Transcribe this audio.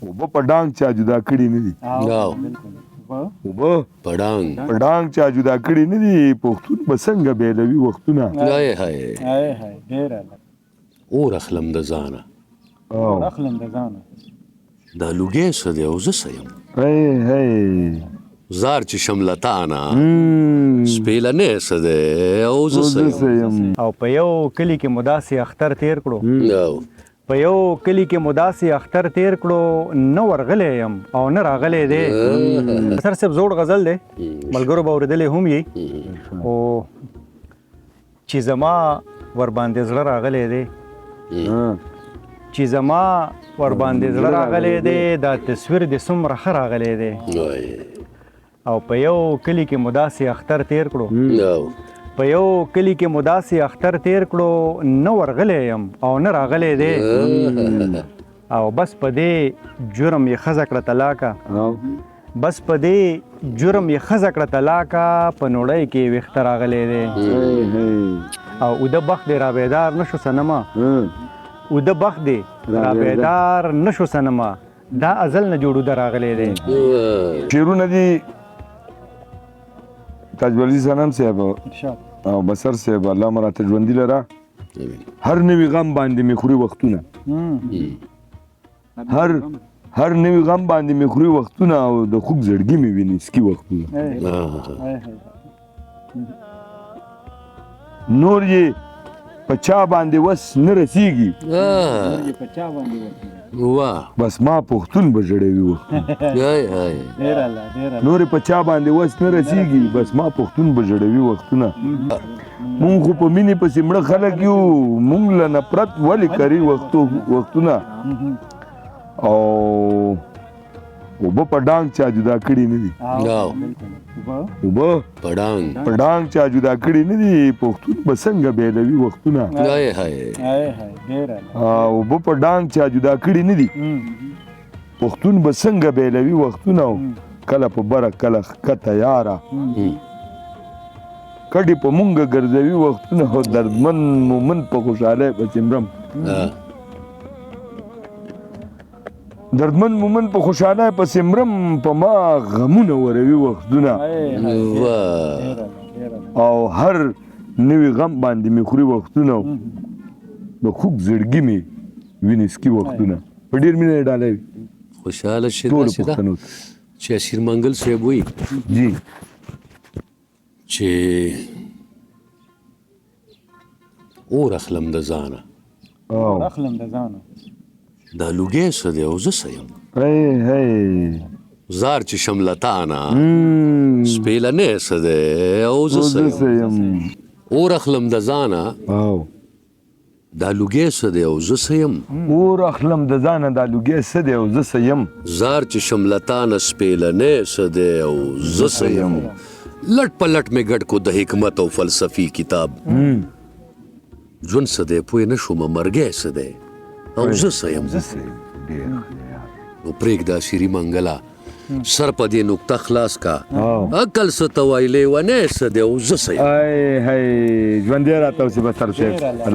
اوبه په ډانګ چا جدا کړي نه دي اوبه په ډانګ په ډانګ چا جدا کړي نه دي پښتون به څنګه بیلوي وختونه اور اخلم د ځانه دا لوګی څه دی او زه څه یم زار چې شملتانه سپېلنی څه دی او زه څه یم او په یو کلي کې مو داسې اختر تیر کړو په یو کلي کې مو داسې اختر تیر کړو نه ورغلی یم او نه راغلی دی سر صاحب زوړ غزل دی ملګرو به اورېدلی هم یي او چې زما ورباندې زړه راغلی دی چې زما ورباندې زړه راغلی دی دا تصویر دې څومره ښه راغلی دی او په یو کلي کې مو داسې اختر تیر کړو په یو کلي کې مو داسې اختر تیر کړو نه ورغلی یم او نه راغلی دی او بس په دې جرم یې ښځه کړه طلاقه بس په دې جرم یې ښځه کړه طلاقه په نوړی کې ویښته راغلی دی او اوده بخت دی رابیدار نه شو صنمه اوده بخت دی رابیدار نه شو صنمه دا ازل نه جوړوده راغلی دی شعرونه دي تاجوالي صنم صاحب او بصر صاحب الله مراته ژوندي لره هر نوي غم باندې مې خوري وختونه هر نوي غم باندې مې خوري وختونه او د خوږ زړګي مې ویني سکي وختونه نور یې په چا باندې وس نه رسیږي بس ما پښتون به ژړوي وختونه نورې په چا باندې وس نه رسیږي بس ما پښتون به ژړوي وختونه مونږ خو په مینې پسې مړه خلک یو مونږ له نفرت ولې کوي وختونه او اوبه په ډانګ چا جدا کړي نه دي اوبه په ډانګ چا جدا کړي نه دي پښتون به څنګه بیلوي وختونه اوبه په ډانګ چا جدا کړي نه دي پښتون به څنګه بیلوي وختونه کله په بره کله ښکته یاره کډې په مونږه ګرځوي وختونه خو دردمن مومن په خوشحالۍ پسې مرم دردمن مومن په خوشحالۍ پسې مرم په ما غمونه وروي وختونه او هر نوي غم باندې مې خوري وختونه د خوږ زړګي مې ویني سکي وختونه په ډېر مینه یې ډالۍ خوشحاله شي داسې ده چې اسیر منګل صاحب وایي جی چې اور اخلم د ځانه دا لوګی څه دی او زه څه یم زار چې شملتانه سپېلنی څه دی او زه څه یم اور اخلم د ځانه دا لوګی څه دی او زه څه یم اور اخلم د ځانه دا لوګی څه دی او زه څه یم زار چې شملتانه سپېلنی څه دی او زه څه یم لټ په لټ مې ګډ کو د حکمت او فلسفي کتاب ژوند څه دی پوه نه شومه مرګی څه دی او زه څه یم نو پرېږده شیري منګله سر په دې نقطه خلاص کا عقل څه ته وایي لیونی څه دی او زه څه یم ژوندی راته اوسې بسر صاحب